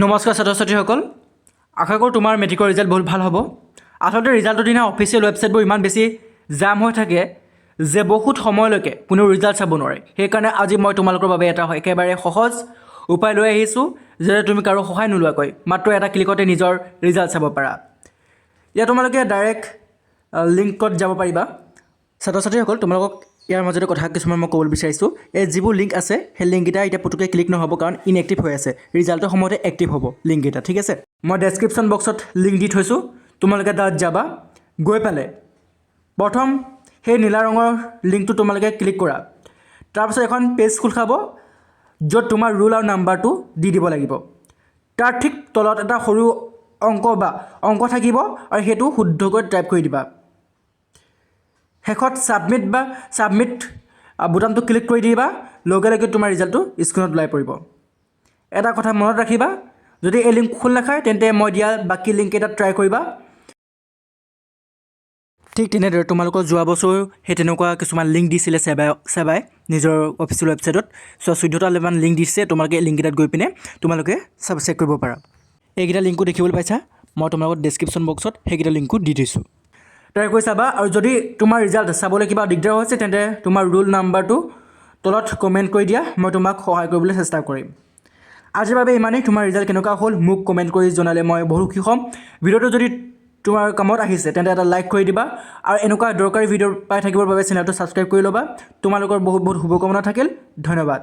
নমস্কাৰ ছাত্ৰ ছাত্ৰীসকল, আশা কৰোঁ তোমাৰ মেট্ৰিকৰ ৰিজাল্ট বহুত ভাল হ'ব। আচলতে ৰিজাল্টৰ দিনা অফিচিয়েল ৱেবছাইটবোৰ ইমান বেছি জাম হৈ থাকে যে বহুত সময়লৈকে কোনো ৰিজাল্ট চাব নোৱাৰে। সেইকাৰণে আজি মই তোমালোকৰ বাবে এটা একেবাৰে সহজ উপায় লৈ আহিছোঁ যে তুমি কাৰো সহায় নোলোৱাকৈ মাত্ৰ এটা ক্লিকতে নিজৰ ৰিজাল্ট চাব পাৰা। ইয়াত তোমালোকে ডাইৰেক্ট লিংকত যাব পাৰিবা। ছাত্ৰ ছাত্ৰীসকল, তোমালোকক ইয়াৰ মাজতে কথা কিছুমান মই ক'বলৈ বিচাৰিছোঁ। এই যিবোৰ লিংক আছে সেই লিংককেইটা এতিয়া পুতুকৈ ক্লিক নহ'ব, কাৰণ ইনএক্টিভ হৈ আছে। ৰিজাল্টৰ সময়তে এক্টিভ হ'ব লিংককেইটা, ঠিক আছে। মই ডেছক্ৰিপশ্যন বক্সত লিংক দি থৈছোঁ, তোমালোকে তাত যাবা। গৈ পেলাই প্ৰথম সেই নীলা ৰঙৰ লিংকটো তোমালোকে ক্লিক কৰা। তাৰপিছত এখন পেজ খোল খাব, য'ত তোমাৰ ৰোল আৰু নাম্বাৰটো দি দিব লাগিব। তাৰ ঠিক তলত এটা সৰু অংক থাকিব আৰু সেইটো শুদ্ধকৈ টাইপ কৰি দিবা। শেষত ছাবমিট বুটামটো ক্লিক কৰি দিবা। লগে লগে তোমাৰ ৰিজাল্টটো স্ক্ৰীণত ওলাই পৰিব। এটা কথা মনত ৰাখিবা, যদি এই লিংক খোল নাখায় তেন্তে মই দিয়া বাকী লিংককেইটাত ট্ৰাই কৰিবা। ঠিক তেনেদৰে তোমালোকৰ যোৱা বছৰ সেই তেনেকুৱা কিছুমান লিংক দিছিলে চেবাই নিজৰ অফিচিয়েল ৱেবছাইটত। 14টামান লিংক দিছে, তোমালোকে এই লিংককেইটাত গৈ পিনে তোমালোকে চেক কৰিব পাৰা। এইকেইটা লিংকো দেখিবলৈ পাইছা, মই তোমালোকক ডেছক্ৰিপশ্যন বক্সত সেইকেইটা লিংকো দি দিছোঁ। ট্ৰাই কৰি চাবা। আৰু যদি তোমাৰ ৰিজাল্ট চাবলৈ কিবা দিগদাৰ হৈছে তেন্তে তোমাৰ ৰোল নাম্বাৰটো তলত কমেণ্ট কৰি দিয়া, মই তোমাক সহায় কৰিবলৈ চেষ্টা কৰিম। আজিৰ বাবে ইমানেই। তোমাৰ ৰিজাল্ট কেনেকুৱা হ'ল মোক কমেণ্ট কৰি জনালে মই বহুত সুখী হ'ম। ভিডিঅ'টো যদি তোমাৰ কামত আহিছে তেন্তে এটা লাইক কৰি দিবা, আৰু এনেকুৱা দৰকাৰী ভিডিঅ' পাই থাকিবৰ বাবে চেনেলটো ছাবস্ক্ৰাইব কৰি ল'বা। তোমালোকৰ বহুত বহুত শুভকামনা থাকিল। ধন্যবাদ।